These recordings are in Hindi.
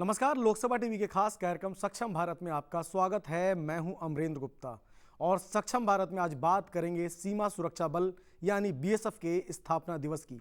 नमस्कार। लोकसभा टीवी के खास कार्यक्रम सक्षम भारत में आपका स्वागत है। मैं हूं अमरेंद्र गुप्ता और सक्षम भारत में आज बात करेंगे सीमा सुरक्षा बल यानी बीएसएफ के स्थापना दिवस की।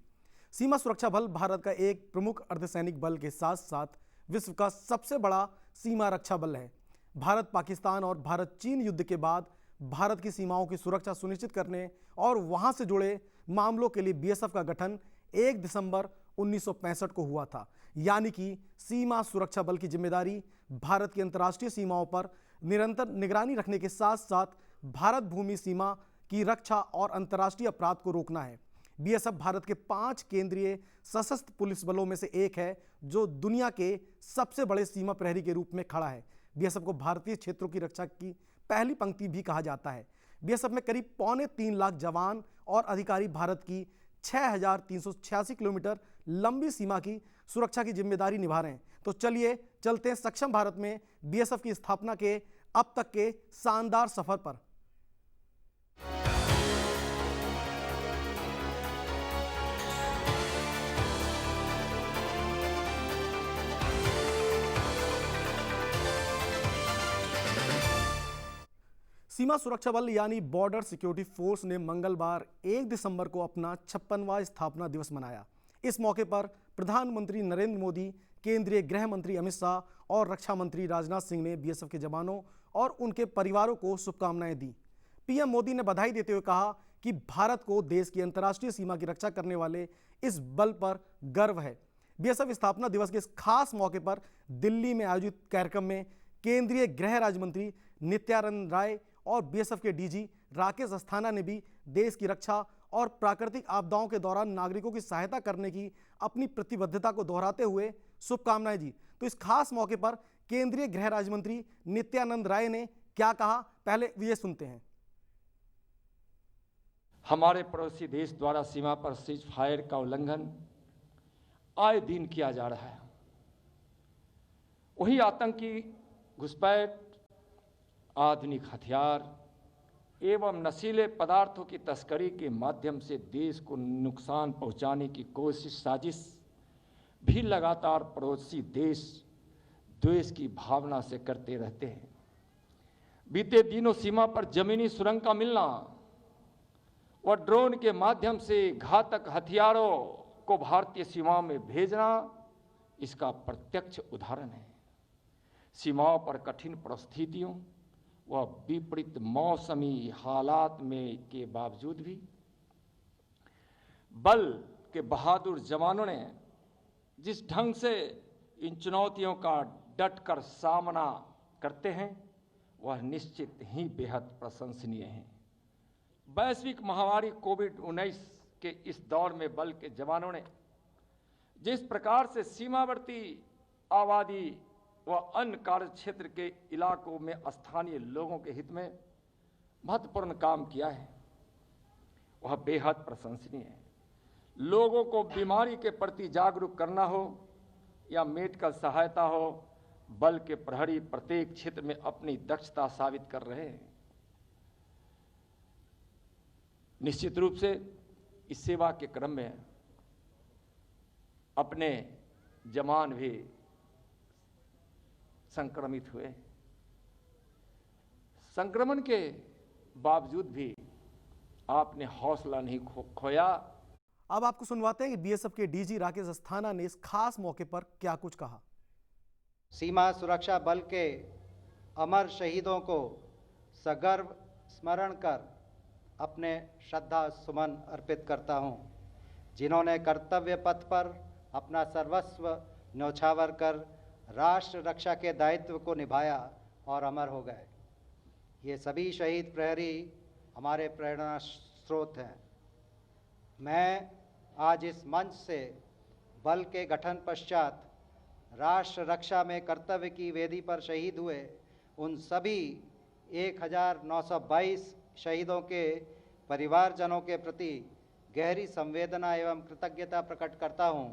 सीमा सुरक्षा बल भारत का एक प्रमुख अर्धसैनिक बल के साथ साथ विश्व का सबसे बड़ा सीमा रक्षा बल है। भारत पाकिस्तान और भारत चीन युद्ध के बाद भारत की सीमाओं की सुरक्षा सुनिश्चित करने और वहां से जुड़े मामलों के लिए बीएसएफ का गठन 1 दिसंबर 1965 को हुआ था। यानी कि सीमा सुरक्षा बल की जिम्मेदारी भारत की अंतर्राष्ट्रीय सीमाओं पर निरंतर निगरानी रखने के साथ साथ भारत भूमि सीमा की रक्षा और अंतर्राष्ट्रीय अपराध को रोकना है। बीएसएफ भारत के 5 केंद्रीय सशस्त्र पुलिस बलों में से एक है जो दुनिया के सबसे बड़े सीमा प्रहरी के रूप में खड़ा है। बीएसएफ को भारतीय क्षेत्रों की रक्षा की पहली पंक्ति भी कहा जाता है। बीएसएफ में करीब 3.25 लाख जवान और अधिकारी भारत की 6,386 किलोमीटर लंबी सीमा की सुरक्षा की जिम्मेदारी निभा रहे हैं। तो चलिए चलते हैं सक्षम भारत में बीएसएफ की स्थापना के अब तक के शानदार सफर पर। सीमा सुरक्षा बल यानी बॉर्डर सिक्योरिटी फोर्स ने मंगलवार 1 दिसंबर को अपना 56वां स्थापना दिवस मनाया। इस मौके पर प्रधानमंत्री नरेंद्र मोदी, केंद्रीय गृह मंत्री अमित शाह और रक्षा मंत्री राजनाथ सिंह ने बीएसएफ के जवानों और उनके परिवारों को शुभकामनाएं दी। पीएम मोदी ने बधाई देते हुए कहा कि भारत को देश की अंतर्राष्ट्रीय सीमा की रक्षा करने वाले इस बल पर गर्व है। बीएसएफ स्थापना दिवस के इस खास मौके पर दिल्ली में आयोजित कार्यक्रम में केंद्रीय गृह राज्य मंत्री नित्यानंद राय और बीएसएफ के डीजी राकेश अस्थाना ने भी देश की रक्षा और प्राकृतिक आपदाओं के दौरान नागरिकों की सहायता करने की अपनी प्रतिबद्धता को दोहराते हुए शुभकामनाएं दी। तो इस खास मौके पर केंद्रीय गृह राज्य मंत्री नित्यानंद राय ने क्या कहा, पहले ये सुनते हैं। हमारे पड़ोसी देश द्वारा सीमा पर सीज फायर का उल्लंघन आए दिन किया जा रहा है। वही आतंकी घुसपैठ, आधुनिक हथियार एवं नशीले पदार्थों की तस्करी के माध्यम से देश को नुकसान पहुंचाने की कोशिश साजिश भी लगातार पड़ोसी देश द्वेष की भावना से करते रहते हैं। बीते दिनों सीमा पर जमीनी सुरंग का मिलना और ड्रोन के माध्यम से घातक हथियारों को भारतीय सीमाओं में भेजना इसका प्रत्यक्ष उदाहरण है। सीमाओं पर कठिन परिस्थितियों व विपरीत मौसमी हालात में के बावजूद भी बल के बहादुर जवानों ने जिस ढंग से इन चुनौतियों का डटकर सामना करते हैं वह निश्चित ही बेहद प्रशंसनीय है। वैश्विक महामारी कोविड-19 के इस दौर में बल के जवानों ने जिस प्रकार से सीमावर्ती आबादी व अन्य कार्य क्षेत्र के इलाकों में स्थानीय लोगों के हित में महत्वपूर्ण काम किया है वह बेहद प्रशंसनीय है। लोगों को बीमारी के प्रति जागरूक करना हो या मेडिकल सहायता हो, बल के प्रहरी प्रत्येक क्षेत्र में अपनी दक्षता साबित कर रहे हैं। निश्चित रूप से इस सेवा के क्रम में अपने जवान भी संक्रमित हुए। संक्रमण के बावजूद भी आपने हौसला नहीं खोया। अब आपको सुनवाते हैं कि बीएसएफ के डीजी राकेश अस्थाना ने इस खास मौके पर क्या कुछ कहा। सीमा सुरक्षा बल के अमर शहीदों को सगर्व स्मरण कर अपने श्रद्धा सुमन अर्पित करता हूं, जिन्होंने कर्तव्य पथ पर अपना सर्वस्व न्यौछावर कर राष्ट्र रक्षा के दायित्व को निभाया और अमर हो गए। ये सभी शहीद प्रहरी हमारे प्रेरणा स्रोत हैं। मैं आज इस मंच से बल के गठन पश्चात राष्ट्र रक्षा में कर्तव्य की वेदी पर शहीद हुए उन सभी 1922 शहीदों के परिवारजनों के प्रति गहरी संवेदना एवं कृतज्ञता प्रकट करता हूं।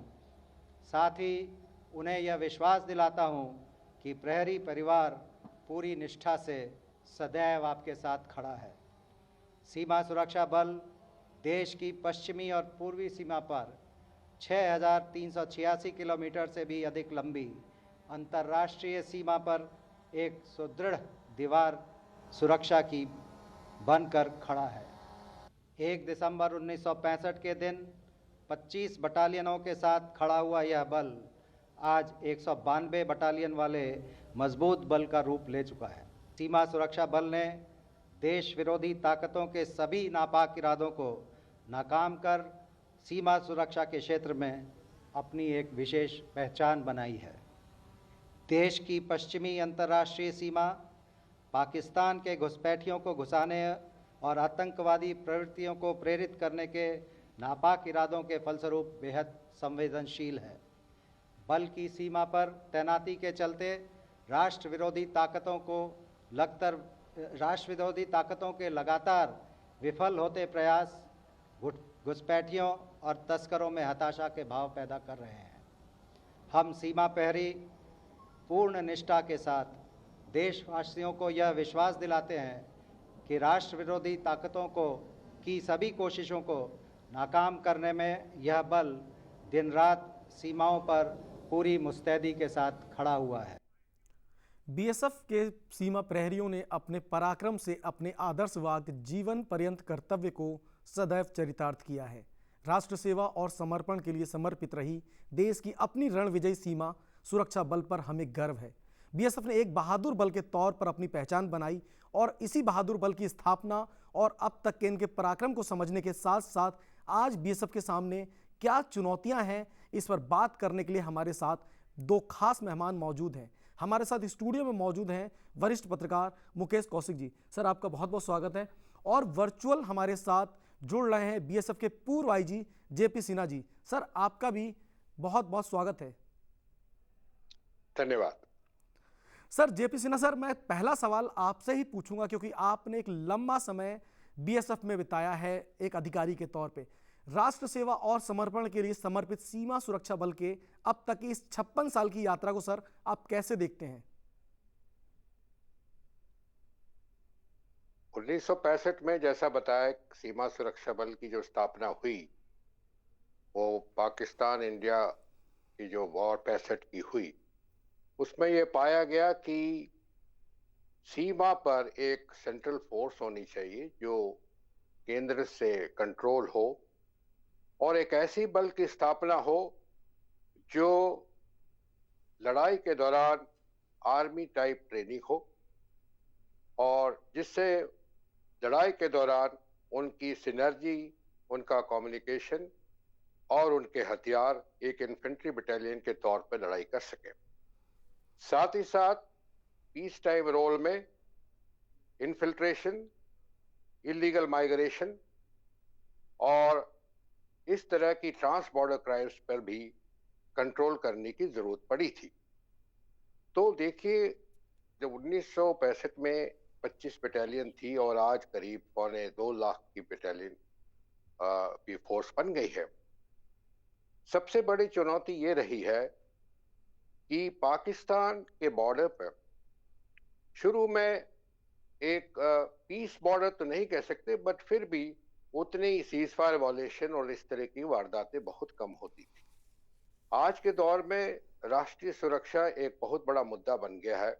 साथ ही उन्हें यह विश्वास दिलाता हूं कि प्रहरी परिवार पूरी निष्ठा से सदैव आपके साथ खड़ा है। सीमा सुरक्षा बल देश की पश्चिमी और पूर्वी सीमा पर 6,386 किलोमीटर से भी अधिक लंबी अंतर्राष्ट्रीय सीमा पर एक सुदृढ़ दीवार सुरक्षा की बनकर खड़ा है। 1 दिसंबर 1965 के दिन 25 बटालियनों के साथ खड़ा हुआ यह बल आज 192 बटालियन वाले मजबूत बल का रूप ले चुका है। सीमा सुरक्षा बल ने देश विरोधी ताकतों के सभी नापाक इरादों को नाकाम कर सीमा सुरक्षा के क्षेत्र में अपनी एक विशेष पहचान बनाई है। देश की पश्चिमी अंतर्राष्ट्रीय सीमा पाकिस्तान के घुसपैठियों को घुसाने और आतंकवादी प्रवृत्तियों को प्रेरित करने के नापाक इरादों के फलस्वरूप बेहद संवेदनशील है। बल की सीमा पर तैनाती के चलते राष्ट्र विरोधी ताकतों के लगातार विफल होते प्रयास घुसपैठियों और तस्करों में हताशा के भाव पैदा कर रहे हैं। हम सीमा प्रहरी पूर्ण निष्ठा के साथ देशवासियों को यह विश्वास दिलाते हैं कि राष्ट्र विरोधी ताकतों की सभी कोशिशों को नाकाम करने में यह बल दिन रात सीमाओं पर पूरी मुस्तैदी के साथ खड़ा हुआ है। बीएसएफ के सीमा प्रहरियों ने अपने पराक्रम से अपने आदर्शवाद जीवन पर्यंत कर्तव्य को सदैव चरितार्थ किया है। राष्ट्र सेवा और समर्पण के लिए समर्पित रही देश की अपनी रणविजयी सीमा सुरक्षा बल पर हमें गर्व है। बीएसएफ ने एक बहादुर बल के तौर पर अपनी पहचान बनाई और इसी बहादुर बल की स्थापना और अब तक के इनके पराक्रम को समझने के साथ साथ आज बीएसएफ के सामने क्या चुनौतियां हैं, इस पर बात करने के लिए हमारे साथ दो खास मेहमान मौजूद हैं। हमारे साथ स्टूडियो में मौजूद हैं वरिष्ठ पत्रकार मुकेश कौशिक जी। सर, आपका बहुत बहुत स्वागत है। और वर्चुअल हमारे साथ जुड़ रहे हैं बीएसएफ के पूर्व IG JP Sinha ji. Sir, आपका भी बहुत बहुत स्वागत है। धन्यवाद। सर, जेपी सिन्हा सर, मैं पहला सवाल आपसे ही पूछूंगा क्योंकि आपने एक लंबा समय बीएसएफ में बिताया है एक अधिकारी के तौर पे। राष्ट्र सेवा और समर्पण के लिए समर्पित सीमा सुरक्षा बल के अब तक की इस 56 साल की यात्रा को सर आप कैसे देखते हैं? 1965 में जैसा बताया सीमा सुरक्षा बल की जो स्थापना हुई वो पाकिस्तान इंडिया की जो वॉर 65 की हुई, उसमें ये पाया गया कि सीमा पर एक सेंट्रल फोर्स होनी चाहिए जो केंद्र से कंट्रोल हो और एक ऐसी बल की स्थापना हो जो लड़ाई के दौरान आर्मी टाइप ट्रेनिंग हो और जिससे लड़ाई के दौरान उनकी सिनर्जी, उनका कम्युनिकेशन और उनके हथियार एक इन्फेंट्री बटालियन के तौर पर लड़ाई कर सके। साथ ही साथ पीस टाइम रोल में इन्फिल्ट्रेशन, इलीगल माइग्रेशन और इस तरह की ट्रांस बॉर्डर क्राइम्स पर भी कंट्रोल करने की जरूरत पड़ी थी। तो देखिए, जब 1965 में 25 बटालियन थी और आज करीब 1.25 लाख की बटालियन की फोर्स बन गई है, सबसे बड़ी चुनौती ये रही है कि पाकिस्तान के बॉर्डर पर शुरू में एक पीस बॉर्डर तो नहीं कह सकते, बट फिर भी उतनी ही सीज फायर वॉलेशन और इस तरह की वारदातें बहुत कम होती थी। आज के दौर में राष्ट्रीय सुरक्षा एक बहुत बड़ा मुद्दा बन गया है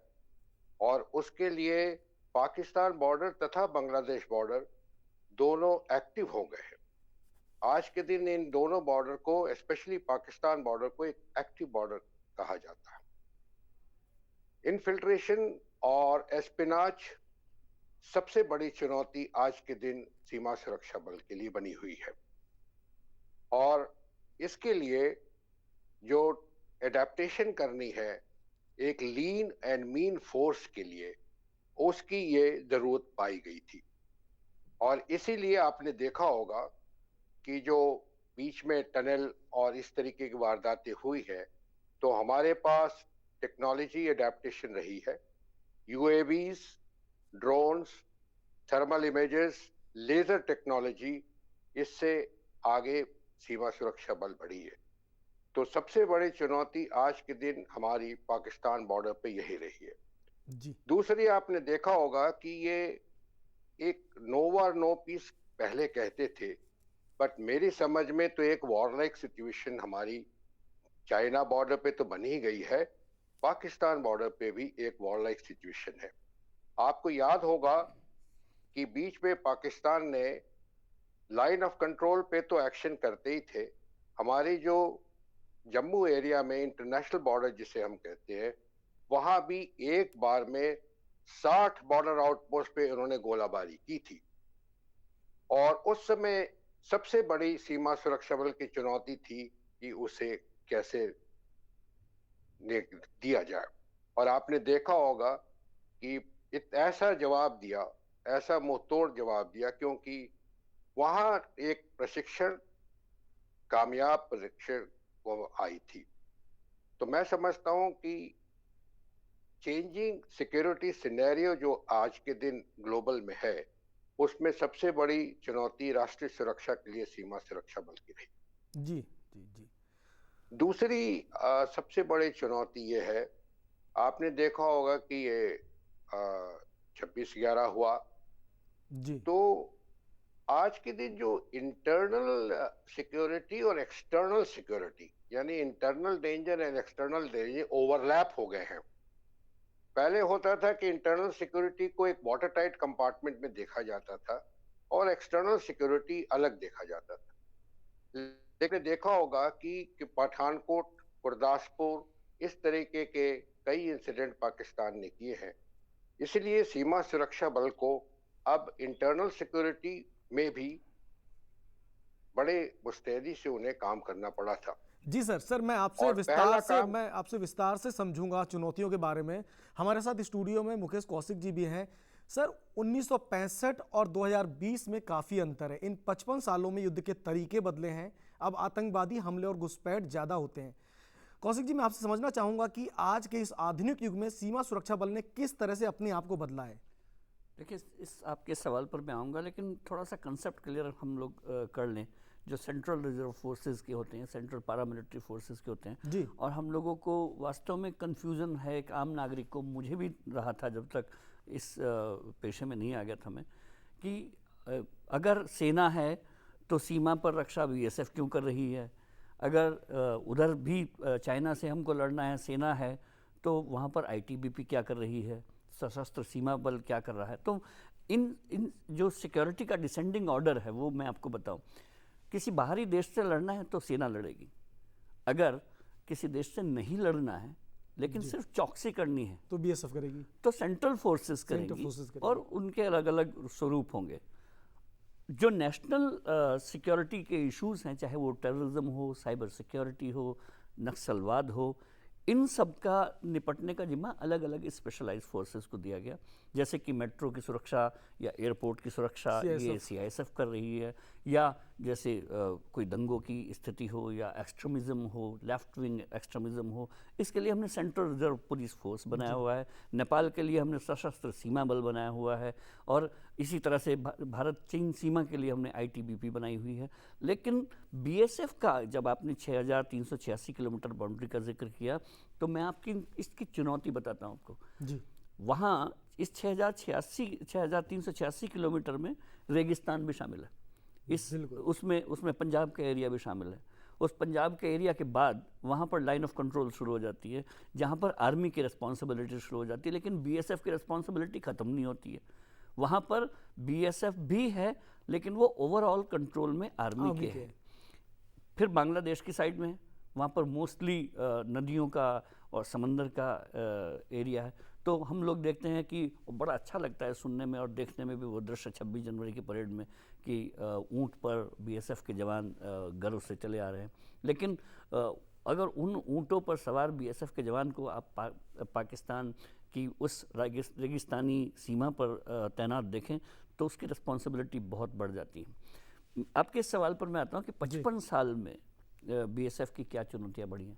और उसके लिए पाकिस्तान बॉर्डर तथा बांग्लादेश बॉर्डर दोनों एक्टिव हो गए हैं। आज के दिन इन दोनों बॉर्डर को, स्पेशली पाकिस्तान बॉर्डर को, एक एक्टिव बॉर्डर कहा जाता है। इन्फिल्ट्रेशन और एस्पिनाज सबसे बड़ी चुनौती आज के दिन सीमा सुरक्षा बल के लिए बनी हुई है और इसके लिए जो एडेप्टेशन करनी है एक लीन एंड मीन फोर्स के लिए, उसकी ये जरूरत पाई गई थी। और इसीलिए आपने देखा होगा कि जो बीच में टनल और इस तरीके की वारदातें हुई है, तो हमारे पास टेक्नोलॉजी एडेप्टेशन रही है। UAVs, drones, thermal images, laser technology, इससे आगे सीमा सुरक्षा बल बढ़ी है। तो सबसे बड़ी चुनौती आज के दिन हमारी पाकिस्तान बॉर्डर पे यही रही है जी। दूसरी, आपने देखा होगा कि ये एक नो वार नो पीस पहले कहते थे, बट मेरी समझ में तो एक वॉर लाइक सिचुएशन हमारी चाइना बॉर्डर पे तो बन ही गई है पाकिस्तान बॉर्डर पे भी एक वॉर लाइक सिचुएशन है। आपको याद होगा कि बीच में पाकिस्तान ने लाइन ऑफ कंट्रोल पे तो एक्शन करते ही थे, हमारी जो जम्मू एरिया में इंटरनेशनल बॉर्डर जिसे हम कहते हैं, वहां भी एक बार में 60 बॉर्डर आउटपोस्ट पे उन्होंने गोलाबारी की थी। और उस समय सबसे बड़ी सीमा सुरक्षा बल की चुनौती थी कि उसे कैसे दिया जाए। और आपने देखा होगा कि ऐसा जवाब दिया, ऐसा मुंहतोड़ जवाब दिया, क्योंकि वहां एक प्रशिक्षण, कामयाब प्रशिक्षण वो आई थी। तो मैं समझता हूं कि चेंजिंग सिक्योरिटी सिनेरियो जो आज के दिन ग्लोबल में है, उसमें सबसे बड़ी चुनौती राष्ट्रीय सुरक्षा के लिए सीमा सुरक्षा बल की रही। जी जी जी। दूसरी सबसे बड़ी चुनौती ये है, आपने देखा होगा कि ये 26/11 हुआ, जी तो आज के दिन जो इंटरनल सिक्योरिटी और एक्सटर्नल सिक्योरिटी, यानी internal danger and external danger overlap हो गए हैं। पहले होता था कि इंटरनल सिक्योरिटी को एक वाटर टाइट कंपार्टमेंट में देखा जाता था और एक्सटर्नल सिक्योरिटी अलग देखा जाता था। लेकिन देखा होगा कि पठानकोट, गुरदासपुर, इस तरीके के कई इंसिडेंट पाकिस्तान ने किए हैं। इसलिए सीमा सुरक्षा बल को अब इंटरनल सिक्योरिटी में भी बड़े मुस्तैदी से उन्हें काम करना पड़ा था। जी सर मैं और पहला काम आपसे विस्तार से समझूंगा चुनौतियों के बारे में। हमारे साथ स्टूडियो में मुकेश कौशिक जी भी हैं। सर 1965 और 2020 में काफ़ी अंतर है। इन 55 सालों में युद्ध के तरीके बदले हैं। अब आतंकवादी हमले और घुसपैठ ज़्यादा होते हैं। कौशिक जी, मैं आपसे समझना चाहूँगा कि आज के इस आधुनिक युग में सीमा सुरक्षा बल ने किस तरह से अपने आप को बदला है। देखिए, इस आपके सवाल पर मैं आऊँगा, लेकिन थोड़ा सा कंसेप्ट क्लियर हम लोग कर लें। जो सेंट्रल रिजर्व फोर्सेस के होते हैं, सेंट्रल पैरामिलिट्री फोर्सेस के होते हैं जी। और हम लोगों को वास्तव में कन्फ्यूज़न है, एक आम नागरिक को, मुझे भी रहा था जब तक इस पेशे में नहीं आ गया था मैं, कि अगर सेना है तो सीमा पर रक्षा बीएसएफ क्यों कर रही है, अगर उधर भी चाइना से हमको लड़ना है, सेना है, तो वहाँ पर आईटीबीपी क्या कर रही है, सशस्त्र सीमा बल क्या कर रहा है। तो इन जो सिक्योरिटी का डिसेंडिंग ऑर्डर है वो मैं आपको बताऊं। किसी बाहरी देश से लड़ना है तो सेना लड़ेगी, अगर किसी देश से नहीं लड़ना है लेकिन सिर्फ चौकसी करनी है तो बीएसएफ करेगी, तो सेंट्रल फोर्सेस करेंगी और उनके अलग अलग स्वरूप होंगे। जो नेशनल सिक्योरिटी के इश्यूज हैं, चाहे वो टेररिज्म हो, साइबर सिक्योरिटी हो, नक्सलवाद हो, इन सब का निपटने का जिम्मा अलग अलग स्पेशलाइज्ड फोर्सेस को दिया गया। जैसे कि मेट्रो की सुरक्षा या एयरपोर्ट की सुरक्षा ये सीआईएसएफ कर रही है, या जैसे कोई दंगों की स्थिति हो या एक्सट्रीमिज्म हो, लेफ्ट विंग एक्सट्रीमिज्म हो, इसके लिए हमने सेंट्रल रिजर्व पुलिस फोर्स बनाया हुआ है। नेपाल के लिए हमने सशस्त्र सीमा बल बनाया हुआ है, और इसी तरह से भारत चीन सीमा के लिए हमने आईटीबीपी बनाई हुई है। लेकिन बीएसएफ का, जब आपने 6386 किलोमीटर बाउंड्री का जिक्र किया, तो मैं आपकी इसकी चुनौती बताता हूँ आपको जी। वहाँ इस 6386 किलोमीटर में रेगिस्तान भी शामिल है, उसमें पंजाब का एरिया भी शामिल है। उस पंजाब के एरिया के बाद वहाँ पर लाइन ऑफ कंट्रोल शुरू हो जाती है, जहाँ पर आर्मी की रिस्पॉन्सिबिलिटी शुरू हो जाती है, लेकिन बीएसएफ की रिस्पॉन्सिबिलिटी ख़त्म नहीं होती है। वहाँ पर बीएसएफ भी है, लेकिन वो ओवरऑल कंट्रोल में आर्मी के है। फिर बांग्लादेश की साइड में है, वहाँ पर मोस्टली नदियों का और समंदर का एरिया है। तो हम लोग देखते हैं कि बड़ा अच्छा लगता है सुनने में और देखने में भी वो दृश्य 26 जनवरी की परेड में कि ऊँट पर बीएसएफ के जवान गर्व से चले आ रहे हैं। लेकिन अगर उन ऊँटों पर सवार बीएसएफ के जवान को आप पाकिस्तान की उस रेगिस्तानी सीमा पर तैनात देखें तो उसकी रिस्पॉन्सिबिलिटी बहुत बढ़ जाती है। आपके इस सवाल पर मैं आता हूँ कि 55 साल में बीएसएफ की क्या चुनौतियाँ बढ़ी हैं।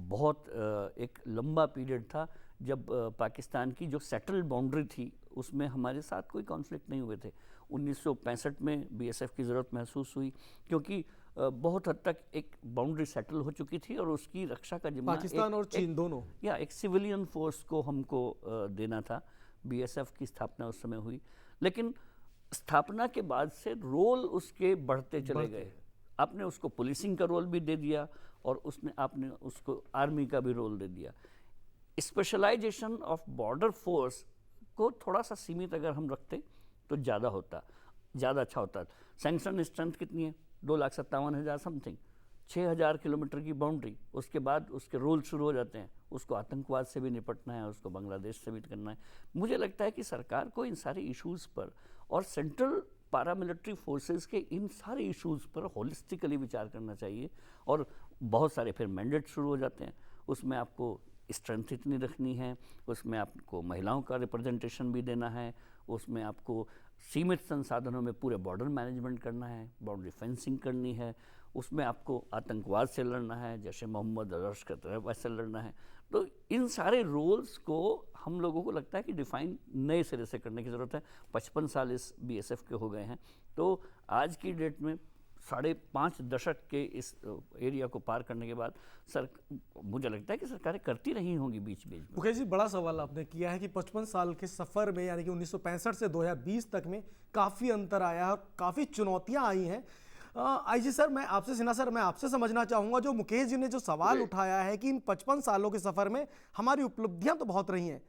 बहुत एक लंबा पीरियड था जब पाकिस्तान की जो सेटल्ड बाउंड्री थी उसमें हमारे साथ कोई कॉन्फ्लिक्ट नहीं हुए थे। 1965 में बीएसएफ की ज़रूरत महसूस हुई, क्योंकि बहुत हद तक एक बाउंड्री सेटल हो चुकी थी और उसकी रक्षा का जिम्मा पाकिस्तान और चीन दोनों, या एक सिविलियन फोर्स को हमको देना था। बीएसएफ की स्थापना उस समय हुई, लेकिन स्थापना के बाद से रोल उसके बढ़ते चले गए। आपने उसको पुलिसिंग का रोल भी दे दिया और आपने उसको आर्मी का भी रोल दे दिया। स्पेशलाइजेशन ऑफ बॉर्डर फोर्स को थोड़ा सा सीमित अगर हम रखते तो ज़्यादा होता, ज़्यादा अच्छा होता। सैंक्शन स्ट्रेंथ कितनी है? 2,57,000 समथिंग, 6,000 किलोमीटर की बाउंड्री, उसके बाद उसके रूल शुरू हो जाते हैं। उसको आतंकवाद से भी निपटना है, उसको बांग्लादेश से भी करना है। मुझे लगता है कि सरकार को इन सारे इश्यूज़ पर और सेंट्रल पारामिलिट्री फोर्सेस के इन सारे इश्यूज़ पर होलिस्टिकली विचार करना चाहिए। और बहुत सारे फिर मैंडेट शुरू हो जाते हैं, उसमें आपको स्ट्रेंथ इतनी रखनी है, उसमें आपको महिलाओं का रिप्रेजेंटेशन भी देना है, उसमें आपको सीमित संसाधनों में पूरे बॉर्डर मैनेजमेंट करना है, बाउंड्री फेंसिंग करनी है, उसमें आपको आतंकवाद से लड़ना है, जैसे मोहम्मद लश्कर तैयबा वैसे लड़ना है। तो इन सारे रोल्स को हम लोगों को लगता है कि डिफाइन नए सिरे से करने की ज़रूरत है। 55 साल इस बीएसएफ के हो गए हैं, तो आज की डेट में 5.5 दशक के इस एरिया को पार करने के बाद मुझे लगता है कि सरकारें करती रही होंगी बीच बीच में। मुकेश जी, बड़ा सवाल आपने किया है कि 55 साल के सफ़र में, यानी कि 1965 से 2020 तक में काफ़ी अंतर आया है और काफ़ी चुनौतियां आई हैं। आईजी सर, मैं आपसे सिन्हा सर, मैं आपसे समझना चाहूँगा, जो मुकेश जी ने जो सवाल उठाया है कि इन 55 सालों के सफ़र में हमारी उपलब्धियां तो बहुत रही हैं,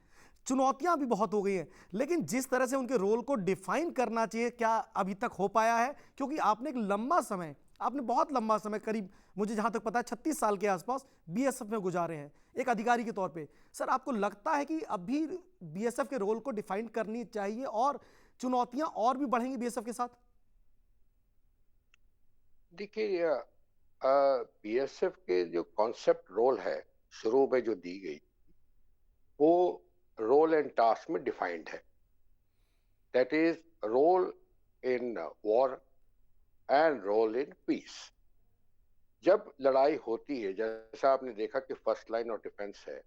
चुनौतियां भी बहुत हो गई हैं, लेकिन जिस तरह से उनके रोल को डिफाइन करना चाहिए, क्या अभी तक हो पाया है? क्योंकि आपने बहुत लंबा समय, करीब मुझे जहां तक पता है 36 साल के आसपास बीएसएफ में गुजारे हैं एक अधिकारी के तौर पे। सर, आपको लगता है कि अभी बीएसएफ के रोल को डिफाइन करनी चाहिए और चुनौतियां और भी बढ़ेंगी बीएसएफ के साथ? देखिए, बीएसएफ के जो कॉन्सेप्ट रोल है शुरू में जो दी गई, वो रोल एंड टास्क में डिफाइंड है। That is role in war and role in peace. जब लड़ाई होती है, जैसा आपने देखा कि फर्स्ट लाइन ऑफ डिफेंस है,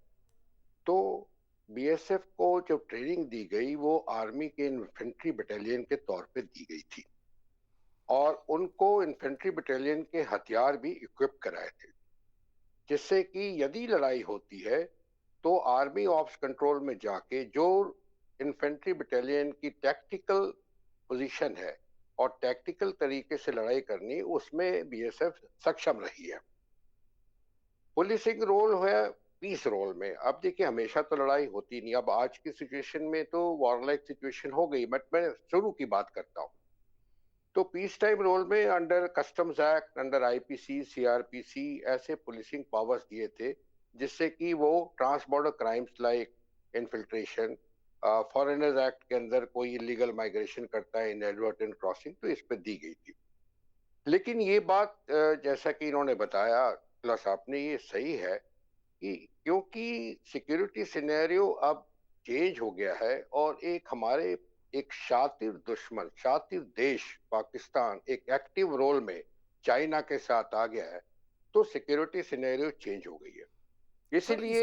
तो बीएसएफ को जो ट्रेनिंग दी गई वो आर्मी के इन्फेंट्री बटालियन के तौर पे दी गई थी, और उनको इन्फेंट्री बटालियन के हथियार भी इक्विप कराए थे, जिससे कि यदि लड़ाई होती है तो आर्मी ऑप्स कंट्रोल में जाके जो इन्फेंट्री बटालियन की टैक्टिकल पोजीशन है और टैक्टिकल तरीके से लड़ाई करनी, उसमें बीएसएफ सक्षम रही है। पुलिसिंग रोल है पीस रोल में। अब देखिए, हमेशा तो लड़ाई होती नहीं, अब आज की सिचुएशन में तो वॉरलाइक सिचुएशन हो गई, बट मैं शुरू की बात करता हूँ। तो पीस टाइम रोल में under customs act, under IPC, CrPC ऐसे पुलिसिंग पावर्स दिए थे, जिससे कि वो trans border crimes like infiltration, foreigners act के अंदर कोई इलीगल माइग्रेशन करता है, इनएडवर्टेंट क्रॉसिंग, तो इस पर दी गई थी। लेकिन ये बात जैसा कि इन्होंने बताया, प्लस आपने, ये सही है कि क्योंकि सिक्योरिटी सिनेरियो अब चेंज हो गया है और हमारे एक शातिर दुश्मन, शातिर देश पाकिस्तान एक एक्टिव रोल में चाइना के साथ आ गया है, तो सिक्योरिटी सिनेरियो चेंज हो गई है। इसीलिए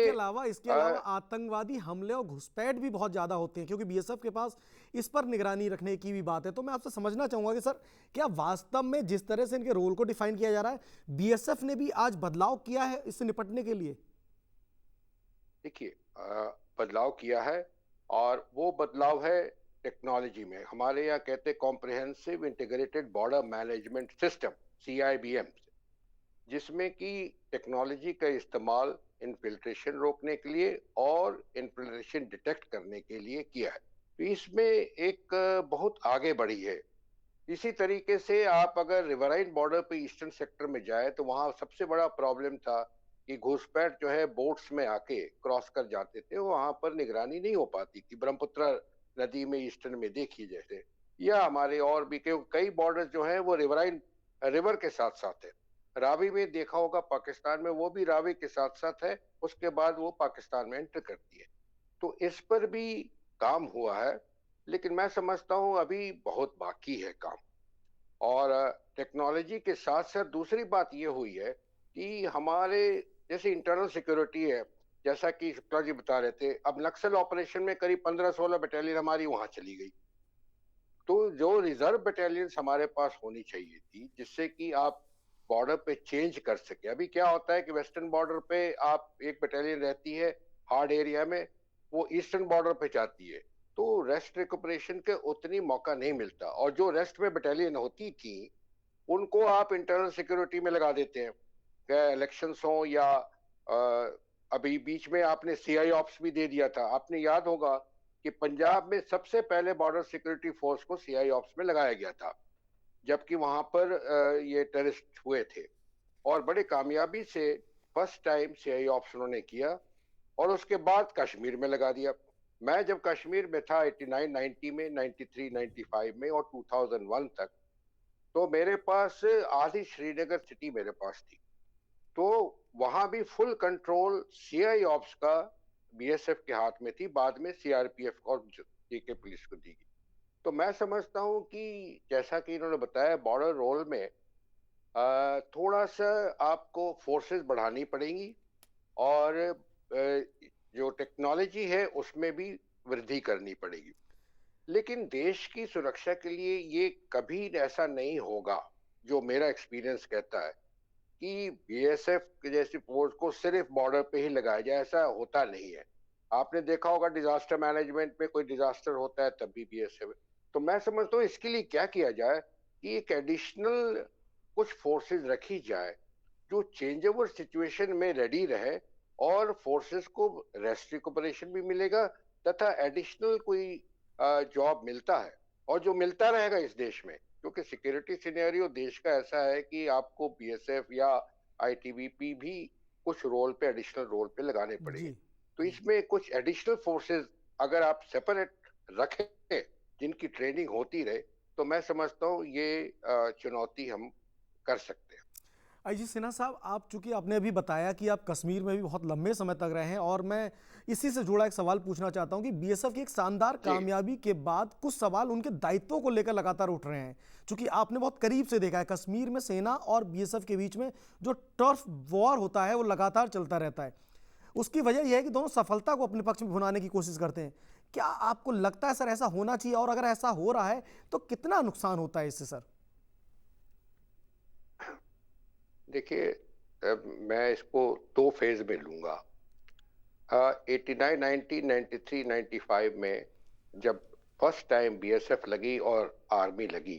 इसके अलावा आतंकवादी हमले और घुसपैठ भी बहुत ज्यादा होते हैं, क्योंकि बीएसएफ के पास इस पर निगरानी रखने की भी बात है। तो मैं आपसे समझना चाहूंगा कि सर, क्या वास्तव में जिस तरह से इनके रोल को डिफाइन किया जा रहा है, बीएसएफ ने भी आज बदलाव किया है इससे निपटने के लिए? देखिए, बदलाव किया है, और वो बदलाव है टेक्नोलॉजी में। हमारे यहाँ कहते हैं comprehensive integrated border management system, CIBM, जिसमें कि टेक्नोलॉजी का इस्तेमाल इन्फिल्ट्रेशन रोकने के लिए और इन्फिल्ट्रेशन डिटेक्ट करने के लिए किया है। तो इसमें एक बहुत आगे बढ़ी है। इसी तरीके से आप अगर रिवराइन बॉर्डर पे ईस्टर्न सेक्टर में जाए, तो वहाँ सबसे बड़ा प्रॉब्लम था कि घुसपैठ जो है बोट्स में आके क्रॉस कर जाते थे, वहां पर निगरानी नहीं हो पाती थी। ब्रह्मपुत्र नदी में ईस्टर्न में देखिए जैसे, या हमारे और भी कई बॉर्डर जो है वो रिवराइन रिवर के साथ साथ है। रावी में देखा होगा पाकिस्तान में, वो भी रावी के साथ साथ है, उसके बाद वो पाकिस्तान में एंटर करती है। तो इस पर भी काम हुआ है, लेकिन मैं समझता हूँ अभी बहुत बाकी है काम। और टेक्नोलॉजी के साथ साथ दूसरी बात ये हुई है कि हमारे जैसे इंटरनल सिक्योरिटी है, जैसा कि शुक्ला जी बता रहे थे, अब नक्सल ऑपरेशन में करीब 15-16 बटालियन हमारी वहां चली गई। तो जो रिजर्व बटालियंस हमारे पास होनी चाहिए थी, जिससे कि आप बॉर्डर पे चेंज कर सके। अभी क्या होता है कि वेस्टर्न बॉर्डर पे आप एक बटालियन रहती है हार्ड एरिया में, वो ईस्टर्न बॉर्डर पे जाती है, तो रेस्ट रिकपरेशन के उतनी मौका नहीं मिलता, और जो रेस्ट में बटालियन होती थी उनको आप इंटरनल सिक्योरिटी में लगा देते हैं, इलेक्शंस हो या अभी बीच में आपने सीआई ऑप्स भी दे दिया था। आपने याद होगा कि पंजाब में सबसे पहले बॉर्डर सिक्योरिटी फोर्स को सीआई ऑप्स में लगाया गया था, जबकि वहां पर ये टेररिस्ट हुए थे, और बड़े कामयाबी से फर्स्ट टाइम सीआई ऑप्स उन्होंने किया, और उसके बाद कश्मीर में लगा दिया। मैं जब कश्मीर में था 89, 90 में, 93, 95 में और 2001 तक, तो मेरे पास आधी श्रीनगर सिटी मेरे पास थी, तो वहां भी फुल कंट्रोल सीआई ऑप्स का बीएसएफ के हाथ में थी, बाद में सीआरपीएफ और जेके पुलिस को दी गई। तो मैं समझता हूं कि जैसा कि इन्होंने बताया, बॉर्डर रोल में थोड़ा सा आपको फोर्सेस बढ़ानी पड़ेंगी, और जो टेक्नोलॉजी है उसमें भी वृद्धि करनी पड़ेगी। लेकिन देश की सुरक्षा के लिए ये कभी ऐसा नहीं होगा, जो मेरा एक्सपीरियंस कहता है, कि बीएसएफ जैसी फोर्स को सिर्फ बॉर्डर पे ही लगाया जाए। ऐसा होता नहीं है। आपने देखा होगा डिजास्टर मैनेजमेंट में, कोई डिजास्टर होता है तब भी बीएसएफ। तो मैं समझता हूँ इसके लिए क्या किया जाए कि एक एडिशनल कुछ फोर्सेस रखी जाए जो चेंज ओवर सिचुएशन में रेडी रहे, और फोर्सेस को रेस्ट रिकवरेशन भी मिलेगा, तथा एडिशनल कोई जॉब मिलता है, और जो मिलता रहेगा इस देश में, क्योंकि सिक्योरिटी सिनेरियो देश का ऐसा है कि आपको बीएसएफ या आईटीबीपी भी कुछ रोल पे, एडिशनल रोल पे लगाने पड़ेंगे। तो इसमें कुछ एडिशनल फोर्सेस अगर आप सेपरेट रखें जिनकी ट्रेनिंग होती रहे, तो मैं समझता हूँ ये चुनौती हम कर सकते हैं। आईजी सिन्हा साहब, आप चूंकि आपने अभी बताया कि आप कश्मीर में भी बहुत लंबे समय तक रहे हैं, और मैं इसी से जुड़ा एक सवाल पूछना चाहता हूं कि बीएसएफ की एक शानदार कामयाबी के बाद कुछ सवाल उनके दायित्वों को लेकर लगातार उठ रहे हैं। चूंकि आपने बहुत करीब से देखा है, कश्मीर में सेना और बीएसएफ के बीच में जो टर्फ वॉर होता है वो लगातार चलता रहता है। उसकी वजह यह है कि दोनों सफलता को अपने पक्ष में भुनाने की कोशिश करते हैं। क्या आपको लगता है सर ऐसा होना चाहिए, और अगर ऐसा हो रहा है तो कितना नुकसान होता है इससे सर? देखिए, मैं इसको दो फेज में लूंगा। 89, 90, 93, 95 में जब फर्स्ट टाइम बीएसएफ लगी और आर्मी लगी,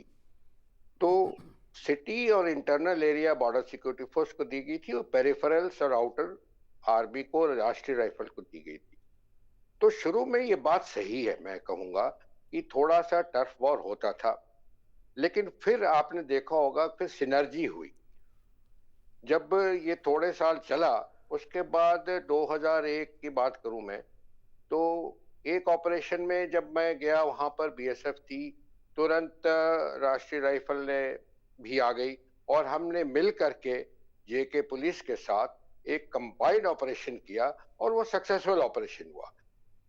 तो सिटी और internal area border security force को दी गई थी, और पेरिफेरल्स और आउटर आर्मी को, राष्ट्रीय राइफल को दी गई थी। तो शुरू में ये बात सही है, मैं कहूंगा कि थोड़ा सा टर्फ वॉर होता था, लेकिन फिर आपने देखा होगा फिर सिनर्जी हुई। जब ये थोड़े साल चला, उसके बाद 2001 की बात करूं मैं, तो एक ऑपरेशन में जब मैं गया, वहां पर बीएसएफ थी, तुरंत राष्ट्रीय राइफल ने भी आ गई, और हमने मिल करके जेके पुलिस के साथ एक कंबाइंड ऑपरेशन किया, और वो सक्सेसफुल ऑपरेशन हुआ।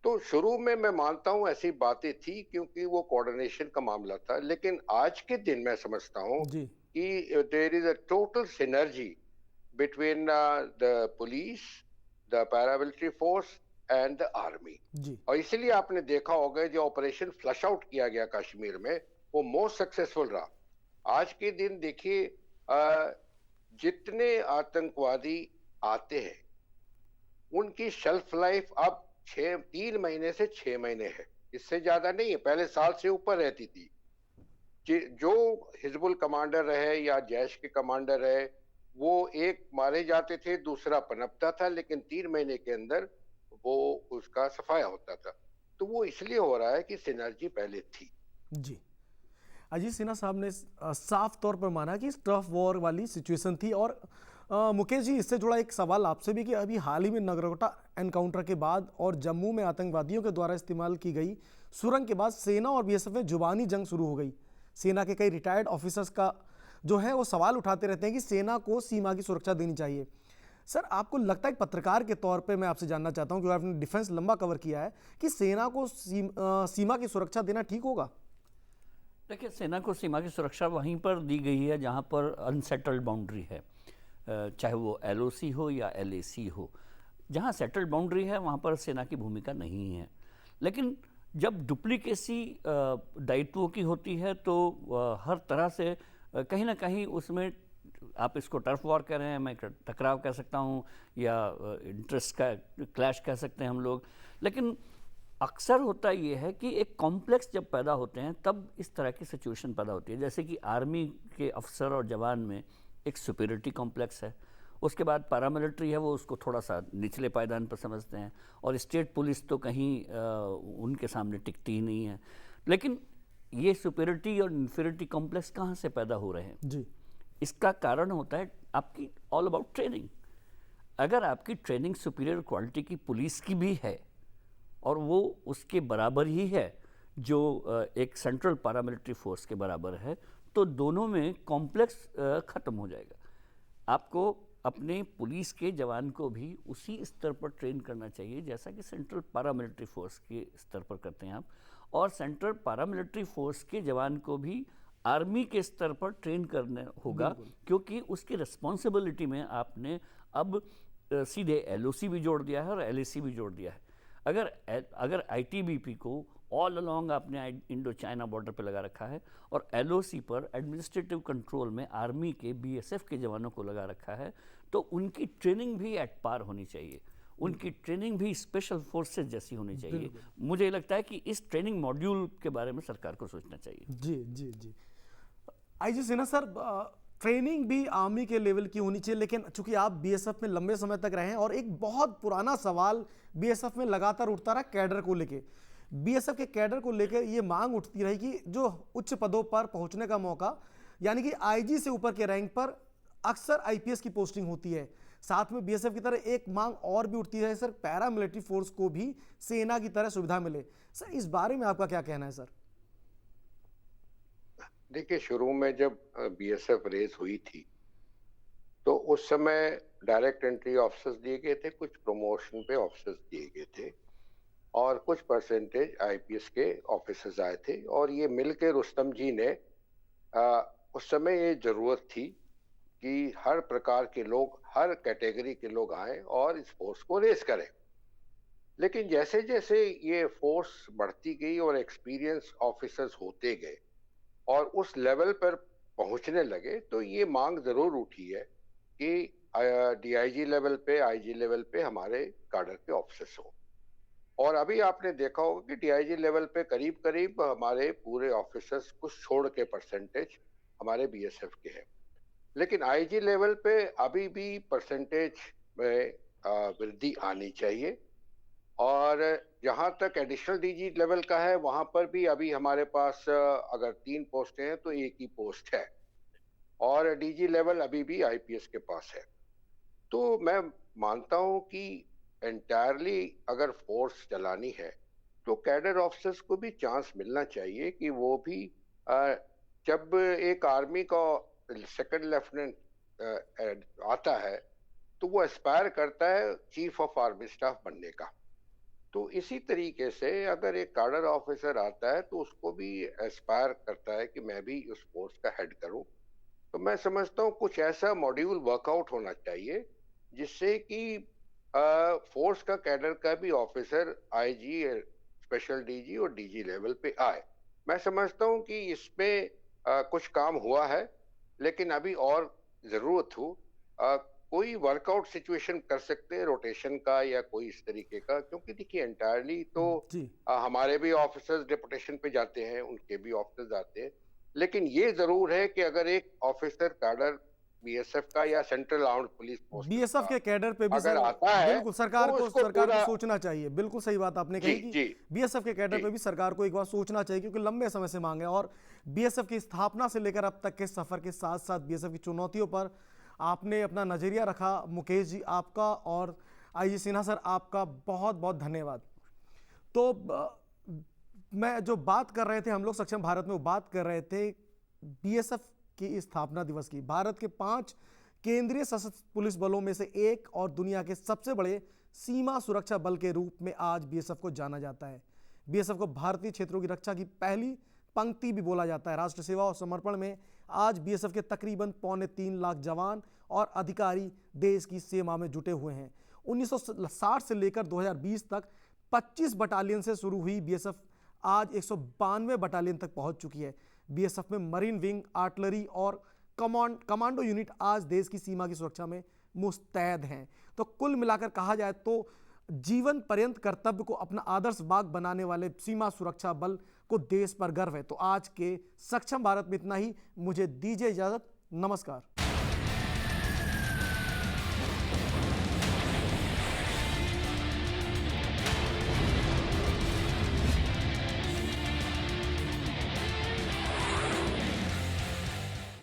तो शुरू में मैं मानता हूं ऐसी बातें थी, क्योंकि वो कोऑर्डिनेशन का मामला था, लेकिन आज के दिन मैं समझता हूं कि there is a total synergy between the police, the paramilitary force and the army. और इसलिए आपने देखा होगा जो ऑपरेशन फ्लश आउट किया गया कश्मीर में, वो मोस्ट सक्सेसफुल रहा। आज के दिन देखिए, जितने आतंकवादी आते हैं उनकी शेल्फ लाइफ अब 3 महीने से 6 महीने है, इससे ज्यादा नहीं है। पहले साल से ऊपर रहती थी। जो हिजबुल कमांडर रहे या जैश के कमांडर रहे, वो एक मारे जाते थे, दूसरा पनपता था, लेकिन 3 महीने के अंदर वो उसका सफाया होता था। तो वो इसलिए हो रहा है कि सिनर्जी पहले थी। जी, अजीत सिन्हा साहब ने साफ तौर पर माना कि टर्फ वॉर वाली सिचुएशन थी। और मुकेश जी, इससे जुड़ा एक सवाल आपसे भी कि अभी हाल ही में नगरोटा एनकाउंटर के बाद और जम्मू में आतंकवादियों के द्वारा इस्तेमाल की गई सुरंग के बाद सेना और बीएसएफ में जुबानी जंग शुरू हो गई। सेना के कई रिटायर्ड ऑफिसर्स का जो है वो सवाल उठाते रहते हैं कि सेना को सीमा की सुरक्षा देनी चाहिए। सर, आपको लगता है पत्रकार के तौर पे मैं आपसे जानना चाहता हूं, क्योंकि आपने डिफेंस लंबा कवर किया है, कि सेना को सीमा की सुरक्षा देना ठीक होगा? देखिए, सेना को सीमा की सुरक्षा वहीं पर दी गई है जहां पर अनसेटल्ड बाउंड्री है, चाहे वो एलओसी हो या एलएसी हो। जहां सेटल्ड बाउंड्री है वहां पर सेना की भूमिका नहीं है। लेकिन जब डुप्लीकेसी दायित्वों की होती है तो हर तरह से कहीं ना कहीं उसमें, आप इसको टर्फ वॉर कह रहे हैं, मैं टकराव कह सकता हूँ, या इंटरेस्ट का क्लैश कह सकते हैं हम लोग, लेकिन अक्सर होता ये है कि एक कॉम्प्लेक्स जब पैदा होते हैं तब इस तरह की सिचुएशन पैदा होती है। जैसे कि आर्मी के अफसर और जवान में एक सुपीरियरिटी कॉम्प्लेक्स है, उसके बाद पैरामिलिट्री है, वो उसको थोड़ा सा निचले पायदान पर समझते हैं, और स्टेट पुलिस तो कहीं उनके सामने टिकती ही नहीं है। लेकिन ये सुपेरिटी और इन्फीरियरिटी कॉम्प्लेक्स कहाँ से पैदा हो रहे हैं जी, इसका कारण होता है आपकी ऑल अबाउट ट्रेनिंग। अगर आपकी ट्रेनिंग सुपीरियर क्वालिटी की पुलिस की भी है और वो उसके बराबर ही है जो एक सेंट्रल पैरामिलिट्री फोर्स के बराबर है, तो दोनों में कॉम्प्लेक्स ख़त्म हो जाएगा। आपको अपने पुलिस के जवान को भी उसी स्तर पर ट्रेन करना चाहिए जैसा कि सेंट्रल पैरामिलिट्री फोर्स के स्तर पर करते हैं आप, और सेंट्रल पैरामिलिट्री फोर्स के जवान को भी आर्मी के स्तर पर ट्रेन करना होगा, क्योंकि उसकी रिस्पॉन्सिबिलिटी में आपने अब सीधे एलओसी भी जोड़ दिया है और एलएसी भी जोड़ दिया है। अगर आईटीबीपी को ऑल अलोंग आपने इंडो चाइना बॉर्डर पे लगा रखा है और एलओसी पर एडमिनिस्ट्रेटिव कंट्रोल में आर्मी के बीएसएफ के जवानों को लगा रखा है, तो उनकी ट्रेनिंग भी एट पार होनी चाहिए, उनकी ट्रेनिंग भी स्पेशल फोर्सेज जैसी होनी चाहिए। मुझे लगता है कि इस ट्रेनिंग मॉड्यूल के बारे में सरकार को सोचना चाहिए। जी जी जी। आईजी सिन्हा सर, ट्रेनिंग भी आर्मी के लेवल की होनी चाहिए, लेकिन चूंकि आप बीएसएफ में लंबे समय तक रहे हैं और एक बहुत पुराना सवाल बीएसएफ में लगातार उठता रहा कैडर को लेके, बीएसएफ के कैडर को लेकर ये मांग उठती रही कि जो उच्च पदों पर पहुंचने का मौका, यानी कि आईजी से ऊपर के रैंक पर अक्सर आईपीएस की पोस्टिंग होती है। साथ में बीएसएफ की तरह एक मांग और भी उठती है सर, पैरामिलिट्री फोर्स को भी सेना की तरह सुविधा मिले। सर इस बारे में आपका क्या कहना है सर? देखिए, शुरू में जब बीएसएफ रेस हुई थी तो उस समय डायरेक्ट एंट्री ऑफिसर्स दिए गए थे, कुछ प्रमोशन पे ऑफिसर्स दिए गए थे और कुछ परसेंटेज आईपीएस के ऑफिसर्स आए थे। और ये मिलकर रुस्तम जी ने उस समय ये जरूरत थी कि हर प्रकार के लोग, हर कैटेगरी के लोग आए और इस फोर्स को रेस करें। लेकिन जैसे जैसे ये फोर्स बढ़ती गई और एक्सपीरियंस ऑफिसर्स होते गए और उस लेवल पर पहुंचने लगे, तो ये मांग जरूर उठी है कि डीआईजी लेवल पे, आईजी लेवल पे हमारे काडर के ऑफिसर्स हो। और अभी आपने देखा होगा कि डीआईजी लेवल पे करीब करीब हमारे पूरे ऑफिसर्स कुछ छोड़ के परसेंटेज हमारे बीएसएफ के हैं, लेकिन आईजी लेवल पे अभी भी परसेंटेज में वृद्धि आनी चाहिए। और जहां तक एडिशनल डीजी लेवल का है, वहां पर भी अभी हमारे पास अगर 3 पोस्टें हैं तो एक ही पोस्ट है, और डीजी लेवल अभी भी आईपीएस के पास है। तो मैं मानता हूं कि एंटायरली अगर फोर्स चलानी है तो कैडर ऑफिसर्स को भी चांस मिलना चाहिए कि वो भी जब एक आर्मी का सेकंड लेफ्टिनेंट आता है तो वो एस्पायर करता है चीफ ऑफ आर्मी स्टाफ बनने का। तो इसी तरीके से अगर एक काडर ऑफिसर आता है तो उसको भी एस्पायर करता है कि मैं भी उस फोर्स का हेड करूं। तो मैं समझता हूं कुछ ऐसा मॉड्यूल वर्कआउट होना चाहिए जिससे कि फोर्स का कैडर का भी ऑफिसर आईजी, स्पेशल डीजी और डीजी लेवल पे आए। मैं समझता हूं कि इसमें कुछ काम हुआ है, लेकिन अभी और जरूरत हो। कोई वर्कआउट सिचुएशन कर सकते हैं रोटेशन का या कोई इस तरीके का, क्योंकि देखिए एंटायरली तो हमारे भी ऑफिसर्स डिपुटेशन पे जाते हैं, उनके भी ऑफिसर्स आते हैं, लेकिन ये जरूर है कि अगर एक ऑफिसर कैडर बीएसएफ का या central armed police force BSF के कैडर पे भी अगर आता है, बिल्कुल सरकार तो को सोचना चाहिए। बिल्कुल सही बात आपने कही कि बीएसएफ के कैडर पे भी सरकार को एक बार सोचना चाहिए, क्योंकि लंबे समय से मांग है। और बीएसएफ की स्थापना से लेकर अब तक के सफर के साथ साथ बीएसएफ की चुनौतियों पर आपने अपना नजरिया रखा। मुकेश जी आपका और आईजी सिन्हा सर आपका बहुत बहुत धन्यवाद। तो मैं जो बात कर रहे थे, हम लोग सक्षम भारत में वो बात कर रहे थे बीएसएफ की स्थापना दिवस की। भारत के 5 केंद्रीय सशस्त्र पुलिस बलों में से एक और दुनिया के सबसे बड़े सीमा सुरक्षा बल के रूप में आज बीएसएफ को जाना जाता है। बीएसएफ को भारतीय क्षेत्रों की रक्षा की पहली पंक्ति भी बोला जाता है। राष्ट्र सेवा और समर्पण में आज बीएसएफ के तकरीबन 3.25 लाख जवान और अधिकारी देश की सेवा में जुटे हुए हैं। 1960 से लेकर 2020 तक 25 बटालियन से शुरू हुई बीएसएफ आज 192 बटालियन तक पहुंच चुकी है। बीएसएफ में मरीन विंग, आर्टिलरी और कमांडो यूनिट आज देश की सीमा की सुरक्षा में मुस्तैद हैं। तो कुल मिलाकर कहा जाए तो जीवन पर्यंत कर्तव्य को अपना आदर्श बाग बनाने वाले सीमा सुरक्षा बल को देश पर गर्व है। तो आज के सक्षम भारत में इतना ही। मुझे दीजिए इजाजत। नमस्कार।